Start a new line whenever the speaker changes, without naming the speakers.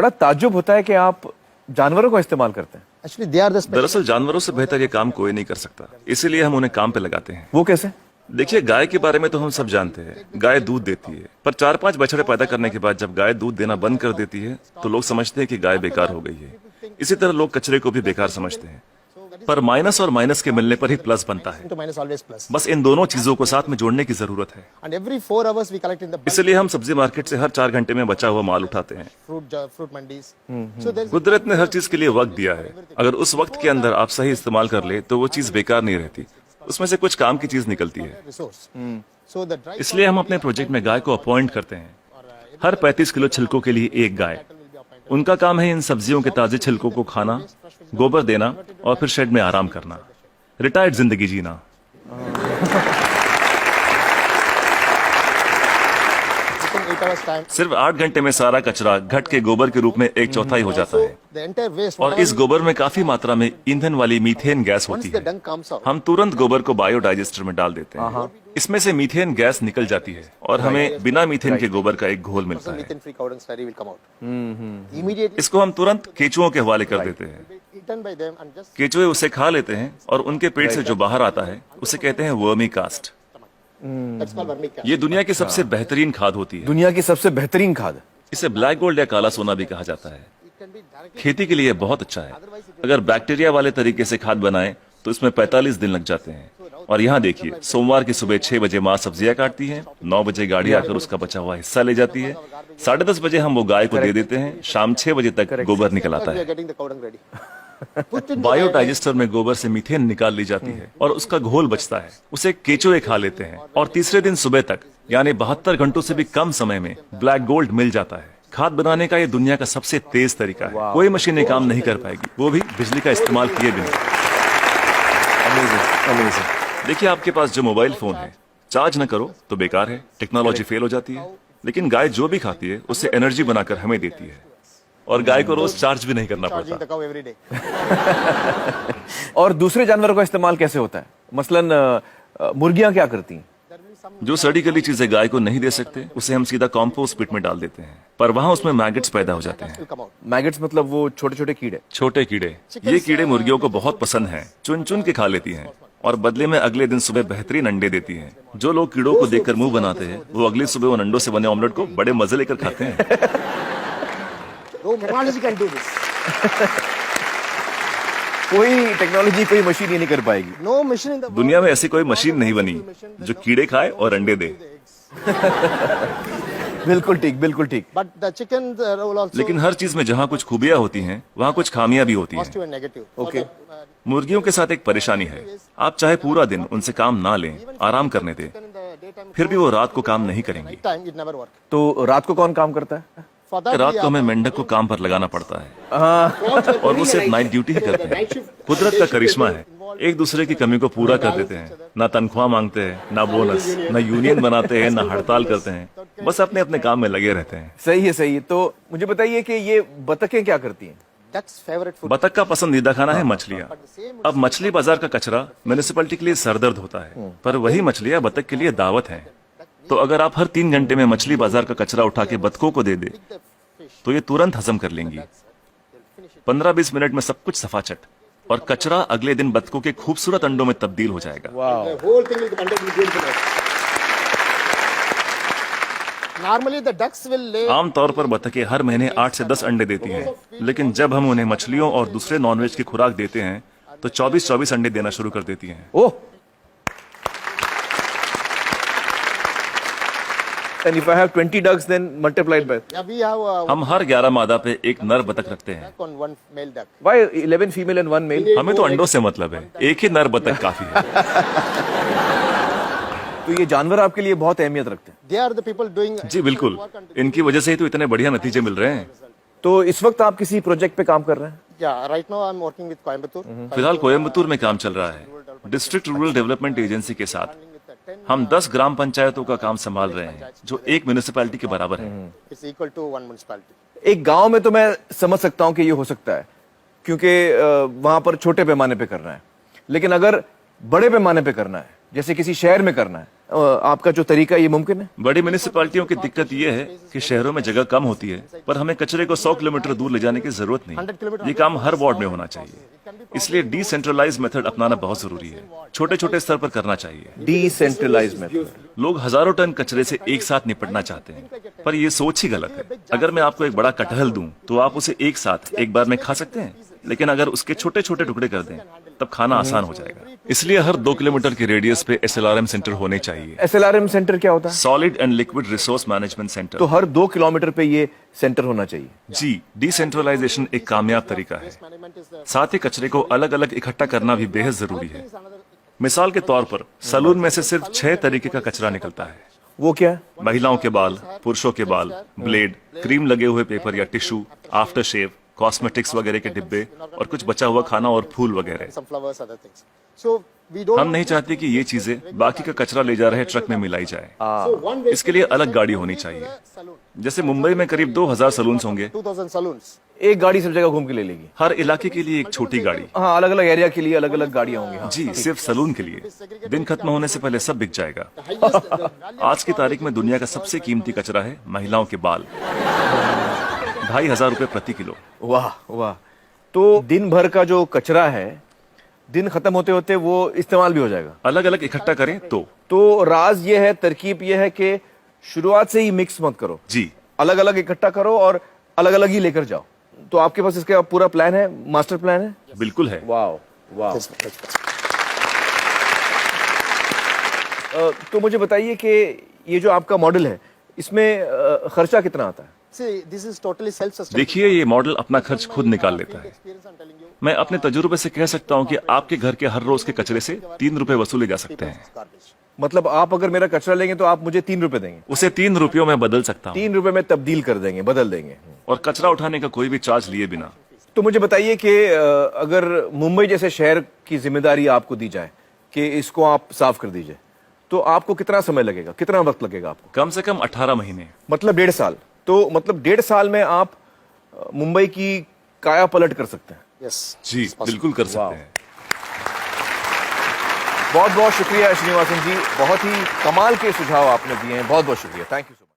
बड़ा ताज्जुब होता है कि आप जानवरों का इस्तेमाल करते हैं।
Actually, they are the
दरअसल जानवरों से बेहतर ये काम कोई नहीं कर सकता, इसीलिए हम उन्हें काम पे लगाते हैं।
वो कैसे?
देखिए, गाय के बारे में तो हम सब जानते हैं, गाय दूध देती है, पर 4-5 बछड़े पैदा करने के बाद जब गाय दूध देना बंद कर देती है तो लोग समझते हैं कि गाय बेकार हो गई है। इसी तरह लोग कचरे को भी बेकार समझते हैं, पर माइनस और माइनस के मिलने पर ही प्लस बनता है।
to minus always plus.
बस इन दोनों चीजों को साथ में जोड़ने की जरूरत है।
And every 4 hours we collect in the
इसलिए हम सब्जी मार्केट से हर 4 घंटे में बचा हुआ माल उठाते हैं।
fruit mandis. So there's
कुदरत ने हर चीज के लिए वक्त दिया है, अगर उस वक्त के अंदर आप सही इस्तेमाल कर ले तो वो चीज बेकार नहीं रहती, उसमें से कुछ काम की चीज निकलती है।
resource. So the dry
इसलिए हम अपने प्रोजेक्ट में गाय को अपॉइंट करते हैं, हर 35 किलो छिलकों के लिए एक गाय। उनका काम है इन सब्जियों के ताजे छिलकों को खाना, गोबर देना और फिर शेड में आराम करना, रिटायर्ड जिंदगी जीना।
within 8 hours time,
सिर्फ 8 घंटे में सारा कचरा घट के गोबर के रूप में 1/4 हो जाता है,
the entire waste.
और इस गोबर में काफी मात्रा में ईंधन वाली मीथेन गैस
Once
होती
the
है।
dung comes out,
हम तुरंत गोबर को बायोडाइजेस्टर में डाल देते हैं, इसमें से मीथेन गैस निकल जाती है और हमें बिना मीथेन के गोबर का एक घोल मिलता है।
methane free cow dung slurry will come out. Immediately
इसको हम तुरंत केचुओं के हवाले कर देते हैं।
eaten by them and just
केचुए उसे खा लेते हैं और उनके पेट से जो बाहर आता है उसे कहते हैं vermi cast.
that's called vermicast.
ये दुनिया की सबसे बेहतरीन खाद होती है।
दुनिया की सबसे बेहतरीन खाद।
इसे ब्लैक गोल्ड या काला सोना भी कहा जाता है।
It can be directly
खेती के लिए बहुत अच्छा है। अगर बैक्टीरिया वाले तरीके से खाद बनाएं तो इसमें 45 दिन लग जाते हैं। और यहाँ देखिए, सोमवार की सुबह 6 बजे माँ सब्जियां काटती है, 9 बजे गाड़ी आकर उसका बचा हुआ हिस्सा ले जाती है, 10:30 बजे हम वो गाय को दे देते हैं, शाम 6 बजे तक गोबर निकल आता
we are
है।
getting the cow dung ready. Put in
biodigester में गोबर से मीथेन निकाल ली जाती है और उसका घोल बचता है, उसे केचुए खा लेते हैं और तीसरे दिन सुबह तक यानी 72 घंटों से भी कम समय में ब्लैक गोल्ड मिल जाता है। खाद बनाने का ये दुनिया का सबसे तेज तरीका है, कोई मशीनें काम नहीं कर पाएगी, वो भी बिजली का इस्तेमाल किए बिना।
Amazing, amazing.
देखिए, आपके पास जो मोबाइल फोन है, चार्ज न करो तो बेकार है, टेक्नोलॉजी फेल हो जाती है, लेकिन गाय जो भी खाती है उससे एनर्जी बनाकर हमें देती है और गाय को रोज चार्ज भी नहीं करना
charging
पड़ता।
the cow every day.
और दूसरे जानवरों का इस्तेमाल कैसे होता है? मसलन मुर्गियां क्या करती हैं?
जो सड़ी गली चीजें गाय को नहीं दे सकते उसे हम सीधा कॉम्पोस्ट पिट में डाल देते हैं, पर वहां उसमें मैगेट्स पैदा हो जाते हैं।
Will come out.
मैगेट्स मतलब वो छोटे छोटे कीड़े।
छोटे कीड़े, ये कीड़े मुर्गियों को बहुत पसंद हैं, चुन चुन के खा लेती हैं और बदले में अगले दिन सुबह बेहतरीन अंडे देती हैं। जो लोग कीड़ों को देखकर मुंह बनाते हैं वो अगली सुबह उन अंडों से बने ऑमलेट को बड़े मजे लेकर खाते हैं।
No technology can do this.
कोई टेक्नोलॉजी, कोई मशीन ये नहीं कर पाएगी।
No machine in the world.
दुनिया में ऐसी कोई मशीन नहीं बनी जो कीड़े खाए और अंडे दे।
बिल्कुल ठीक, बिल्कुल ठीक।
But the chicken will also
लेकिन हर चीज में जहाँ कुछ खूबियां होती हैं वहाँ कुछ खामियां भी होती हैं।
positive and negative.
Okay.
मुर्गियों के साथ एक परेशानी है, आप चाहे पूरा दिन उनसे काम ना लें, आराम करने दें,
In the daytime,
फिर भी वो रात को काम नहीं करेंगी।
night time, it never work.
तो रात को कौन काम करता है?
For that,
रात
we
को हमें मेंढक को काम पर लगाना पड़ता है और वो सिर्फ नाइट ड्यूटी ही करते हैं। कुदरत का करिश्मा है, एक दूसरे की कमी को पूरा कर देते हैं, ना तनख्वाह मांगते हैं, ना बोनस, ना यूनियन बनाते हैं, ना हड़ताल करते हैं, बस अपने अपने काम में लगे रहते हैं।
सही है, सही है। तो मुझे बताइए कि ये बतखें क्या करती हैं?
duck's favorite food.
बतख का पसंदीदा खाना है मछलियाँ। अब मछली बाजार का कचरा म्यूनिसिपैलिटी के लिए सरदर्द होता है, पर वही मछलियाँ बतख के लिए दावत हैं। तो अगर आप हर 3 घंटे में मछली बाजार का कचरा उठा के बतखों को दे दे तो ये तुरंत हजम कर लेंगी। 15-20 मिनट में सब कुछ सफाचट, और कचरा अगले दिन बतखों के खूबसूरत अंडों में तब्दील हो जाएगा।
The whole thing will conduct in beautiful way. Normally the ducks will lay
आमतौर पर बतखें हर महीने 8 से 10 अंडे देती हैं, लेकिन जब हम उन्हें मछलियों और दूसरे नॉनवेज की खुराक देते हैं तो 24-24 अंडे देना शुरू कर देती हैं।
ओह, and if I have 20 ducks, then multiplied by
yeah, we have
हम हर 11 मादा पे एक नर बतख रखते हैं।
duck on one male duck.
why 11 female and 1 male?
हमें तो अंडों से मतलब है, एक ही नर बतख काफी है।
तो ये जानवर आपके लिए बहुत अहमियत रखते हैं।
They are the people doing
जी बिल्कुल, इनकी वजह से ही तो इतने बढ़िया नतीजे मिल रहे हैं।
तो इस वक्त आप किसी प्रोजेक्ट पे काम कर रहे हैं?
yeah, right now I'm working with Coimbatore.
फिलहाल कोयम्बतूर में काम चल रहा है, डिस्ट्रिक्ट रूरल डेवलपमेंट एजेंसी के साथ। हम 10 ग्राम पंचायतों का काम संभाल रहे हैं जो एक म्यूनिसिपैलिटी के बराबर है।
It's equal to one municipality.
एक गांव में तो मैं समझ सकता हूं कि ये हो सकता है, क्योंकि वहां पर छोटे पैमाने पे करना है, लेकिन अगर बड़े पैमाने पे करना है, जैसे किसी शहर में करना है, आपका जो तरीका है, ये मुमकिन है?
बड़ी म्यूनिसिपैलिटियों की दिक्कत यह है कि शहरों में जगह कम होती है, पर हमें कचरे को 100 किलोमीटर दूर ले जाने की जरूरत नहीं। ये काम हर वार्ड में होना चाहिए, इसलिए डिसेंट्रलाइज मेथड अपनाना बहुत जरूरी है। छोटे छोटे स्तर पर करना चाहिए।
Decentralize method.
लोग हजारों टन कचरे से एक साथ निपटना चाहते हैं, पर ये सोच ही गलत है। अगर मैं आपको एक बड़ा कटहल दूं, तो आप उसे एक साथ एक बार में खा सकते हैं, लेकिन अगर उसके छोटे छोटे टुकड़े कर दें, तब खाना आसान हो जाएगा। इसलिए हर 2 किलोमीटर की रेडियस पे SLRM सेंटर होने चाहिए।
SLRM सेंटर क्या होता है?
Solid and liquid resource management centre.
तो हर 2 किलोमीटर पे ये सेंटर होना चाहिए।
जी, डिसेंट्रलाइजेशन एक कामयाब तरीका है। साथ ही कचरे को अलग अलग इकट्ठा करना भी बेहद जरूरी है। मिसाल के तौर पर सलून में से सिर्फ 6 तरीके का कचरा निकलता है।
वो क्या है?
महिलाओं के बाल, पुरुषों के बाल, ब्लेड, क्रीम लगे हुए पेपर या टिश्यू, आफ्टर शेव, कॉस्मेटिक्स वगैरह के डिब्बे और कुछ बचा हुआ खाना और फूल वगैरह।
some flowers, other things. So we don't.
हम नहीं चाहते कि ये चीजें बाकी का कचरा ले जा रहे ट्रक में मिलाई जाए। इसके लिए अलग गाड़ी होनी चाहिए। जैसे मुंबई में करीब 2000 सलून्स होंगे,
2000 saloons.
एक गाड़ी सब जगह घूम के ले लेगी।
हर इलाके के लिए एक छोटी गाड़ी।
हाँ, अलग अलग एरिया के लिए अलग अलग गाड़ियां होंगी। हाँ।
जी, सिर्फ सलून के लिए। दिन खत्म होने से पहले सब बिक जाएगा। आज की तारीख में दुनिया का सबसे कीमती कचरा है महिलाओं के बाल। 2500 रुपए प्रति किलो।
वाह वाह। तो दिन भर का जो कचरा है, दिन खत्म होते होते वो इस्तेमाल भी हो जाएगा।
अलग अलग इकट्ठा करें
तो राज ये है, तरकीब ये है कि शुरुआत से ही मिक्स मत करो।
जी,
अलग अलग इकट्ठा करो और अलग अलग ही लेकर जाओ। तो आपके पास इसका पूरा प्लान है, मास्टर प्लान है?
बिल्कुल है।
वाह वाह। तो मुझे बताइए कि ये जो आपका मॉडल है, इसमें खर्चा कितना आता है?
See, this is totally self-sustaining.
देखिए, ये मॉडल अपना खर्च खुद निकाल लेता है।
Experience, I'm telling you.
मैं अपने तजुर्बे से कह सकता हूँ कि आपके घर के हर रोज के कचरे से 3 रुपए वसूले जा सकते हैं।
Garbage.
मतलब आप अगर मेरा कचरा लेंगे तो आप मुझे 3 रुपए देंगे?
उसे 3 रुपयों में बदल सकता हूँ,
3 रुपए में तब्दील कर देंगे, बदल देंगे।
और कचरा उठाने का कोई भी चार्ज लिए बिना।
तो मुझे बताइए कि अगर मुंबई जैसे शहर की जिम्मेदारी आपको दी जाए कि इसको आप साफ कर दीजिए, तो आपको कितना समय लगेगा, कितना वक्त लगेगा आपको?
कम से कम 18 महीने।
मतलब 1.5 साल। तो मतलब 1.5 साल में आप मुंबई की काया पलट कर सकते हैं।
Yes.
जी, बिल्कुल कर सकते हैं।
बहुत बहुत शुक्रिया श्रीनिवासन जी, बहुत ही कमाल के सुझाव आपने दिए हैं। बहुत बहुत शुक्रिया। Thank you so much.